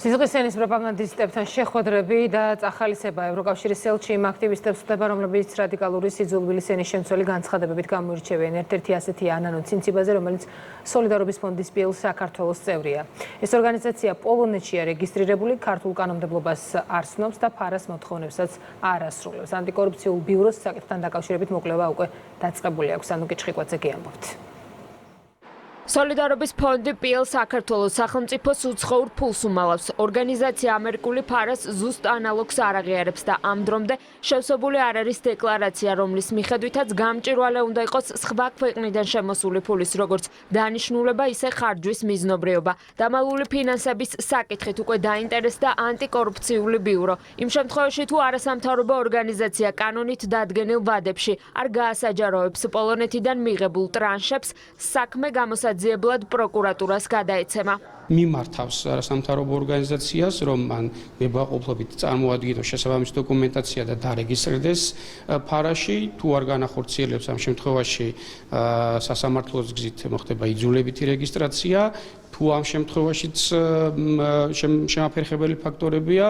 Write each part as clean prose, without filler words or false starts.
სიზღისენის პროპაგანდისტებთან შეხვედრები და წახალისება ევროკავშირის ელჩი იმ აქტივისტებს ხვდება, რომლებიც რადიკალური სიძულვილის ენის შემცველი განცხადებებით გამოირჩევიან. ერთ-ერთი ასეთია ანანო ცინციბაძე, რომელიც სოლიდარობის ფონდის პილ საქართველოს წევრია. ეს ორგანიზაცია პოლონეთშია რეგისტრირებული, ქართულ კანონმდებლობას არ ცნობს და ფარას მოთხოვნებსაც არ ასრულებს. ანტიკორუფციულ ბიუროს საკითხთან დაკავშირებით მოკვლევა უკვე დაწყებული აქვს. ანუკე ჩხიკვაძე ამბობთ. სოლიდარობის ფონდი პილ საქართველოს სახელმწიფოს უცხოურ ფულს უმალავს. ორგანიზაცია ამერიკული ფარას ზუსტ ანალოგს არ აღიარებს და ამ დრომდე შევსებული არ არის დეკლარაცია, რომლის მიხედვითაც გამჭვირვალე უნდა იყოს სხვა ქვეყნიდან შემოსული ფულის როგორც დანიშნულება, ისე ხარჯვის მიზნობრიობა. დამალული ფინანსების საკითხით უკვე დაინტერესდა ანტიკორუფციული ბიურო. იმ შემთხვევაში თუ არასამთავრობო ორგანიზაცია კანონით დადგენილ ვადებში არ გაასაჯაროებს პოლონეთიდან მიღებულ ტრანშებს, საქმე გამოსაძიებლად პროკურატურას გადაეცემა. მიმართავს არასამთავრობო ორგანიზაციას, რომ მან მებაყოფლობით წარმოადგინოს შესაბამისი დოკუმენტაცია და დარეგისტრდეს ფარაში, თუ არ განახორციელებს ამ შემთხვევაში სასამართლოს გზით მოხდება იძულებითი რეგისტრაცია, თუ ამ შემთხვევაშიც შემაფერხებელი ფაქტორებია,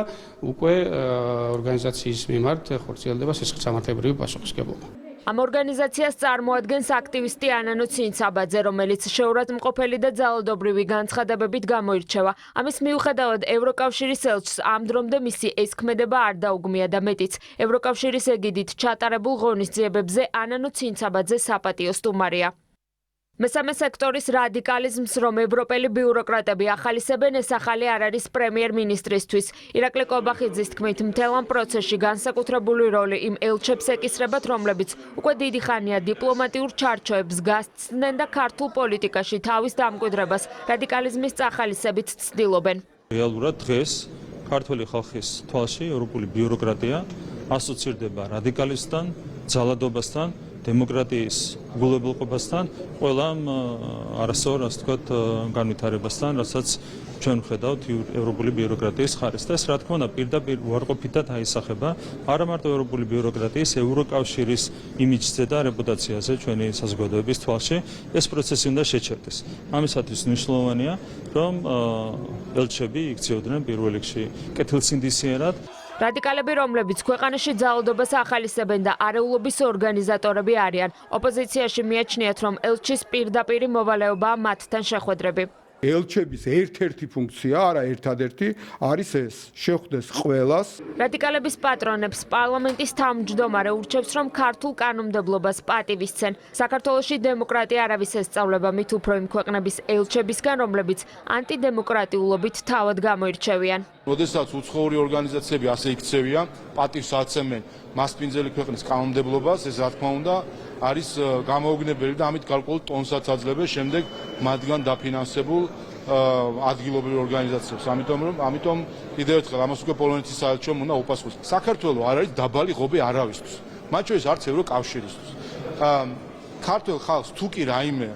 უკვე ორგანიზაციის მიმართ ხორციელდება სასამართლებრივი პასუხისმგებლობა. ამ ორგანიზაციას წარმოადგენს აქტივისტი ანანო ცინცაბაძე, რომელიც შეურაცხმყოფელი და ძალადობრივი განცხადებებით გამოირჩევა. ამის მიუხედავად ევროკავშირის ელჩს ამ დრომდე მისი ეს ქმედება არ დაუგმია და მეტიც, ევროკავშირის ეგიდით ჩატარებულ ღონისძიებებზე ანანო ცინცაბაძე საპატიო სტუმარია. მესამე სექტორის რადიკალიზმს, რომ ევროპელი ბიუროკრატები ახალისებენ, ეს ახალი არ არის პრემიერ-მინისტრისთვის. ირაკლი კობახიძის თქმით, მთელ ამ პროცესში განსაკუთრებული როლი იმ ელჩებს ეკისრებათ, რომლებიც უკვე დიდი ხანია დიპლომატიურ ჩარჩოებს გასცდნენ და ქართულ პოლიტიკაში თავის დამკვიდრებას რადიკალიზმის წახალისებით ცდილობენ. რეალურად დღეს ქართული ხალხის თვალში ევროპული ბიუროკრატია ასოცირდება რადიკალიზმთან, ძალადობასთან, დემოკრატიის გულებელყოფასთან, ყველა არასწორ, ასე ვთქვათ, განვითარებასთან, რასაც ჩვენ ვხედავთ ევროპული ბიუროკრატიის ხარეს. და ეს რა თქმა უნდა პირდაპირ უარყოფითად აისახება არა მარტო ევროპული ბიუროკრატიის, ევროკავშირის იმიჯზე და რეპუტაციაზე ჩვენი საზოგადოების თვალში. ეს პროცესი უნდა შეჩერდეს. ამისათვის მნიშვნელოვანია, რომ ელჩები იქცეოდნენ პირველ რიგში კეთილსინდისიერად. რადიკალები, რომლებიც ქვეყანაში ძალადობას ახალისებენ და არეულობის ორგანიზატორები არიან, ოპოზიციაში მიაჩნიათ, რომ ელჩის პირდაპირი მოვალეობაა მათთან შეხვედრები. ელჩების ერთ-ერთი ფუნქცია, არა ერთადერთი, არის ეს, შეხვდეს ყველას. რადიკალების პატრონებს პარლამენტის თავმჯდომარე ურჩევს, რომ ქართულ კანონმდებლობას პატივისცენ. საქართველოში დემოკრატია არავის ესწავლება, მით უფრო იმ ქვეყნების ელჩებისგან, რომლებიც ანტიდემოკრატიულობით თავად გამოირჩევიან. როდესაც უცხოური ორგანიზაციები ასე იქცევიან, პატივს აცემენ მასპინძელი ქვეყნის კანონმდებლობას, ეს რა თქმა უნდა არის გამოუგნებელი და ამით გარკვეულ ტონსაც აძლევენ შემდეგ მათგან დაფინანსებულ ადგილობრივ ორგანიზაციებს. ამიტომ კიდევ ერთხელ ამას უკვე პოლონეთის საელჩომ უნდა უპასუხოს. საქართველოს არ არის დაბალი ღობე არავისთვის, მათ შორის არც ევროკავშირისთვის. ქართულ ხალხს თუ კი რაიმე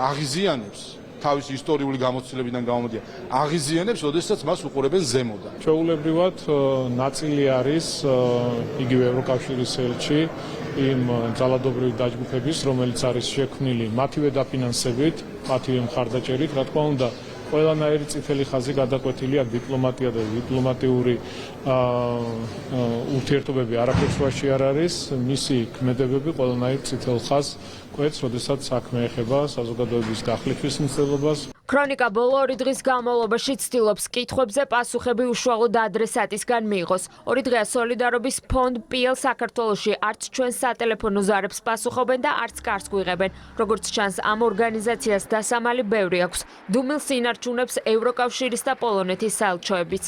აღიზიანებს თავის ისტორიული გამოცდილებიდან გამომდინარე, აღიზიანებს, ოდესაც მას უყურებენ ზემოდან. ჩვეულებრივად ნაწილი არის იგივე ევროკავშირის ელჩი იმ ძალადობრივი დაჯგუფების, რომელიც არის შექმნილი მათივე დაფინანსებით, მათივე მხარდაჭერით, რა თქმა უნდა, ყველანაირი წითელი ხაზი გადაკვეთილია დიპლომატია და დიპლომატიური ურთიერთობები არაფერს ვაში არ არის, მისი ქმედებები ყველანაირ წითელ ხაზს კვეთს, როდესაც საქმე ეხება საზოგადოების გახლიჩვის მცდელობას. ქრონიკა ბოლო 2 დღის განმავლობაში ცდილობს კითხვებზე პასუხები უშუალოდ ადრესატისგან მიიღოს. 2 დღეა სოლიდარობის ფონდ პილ საქართველოში არც ჩვენს სატელეფონო ზარებს პასუხობენ და არც კარს გვიღებენ. როგორც ჩანს, ამ ორგანიზაციას დასამალი ბევრი აქვს. დუმილს ინარჩუნებს ევროკავშირის და პოლონეთის საელჩოებიც.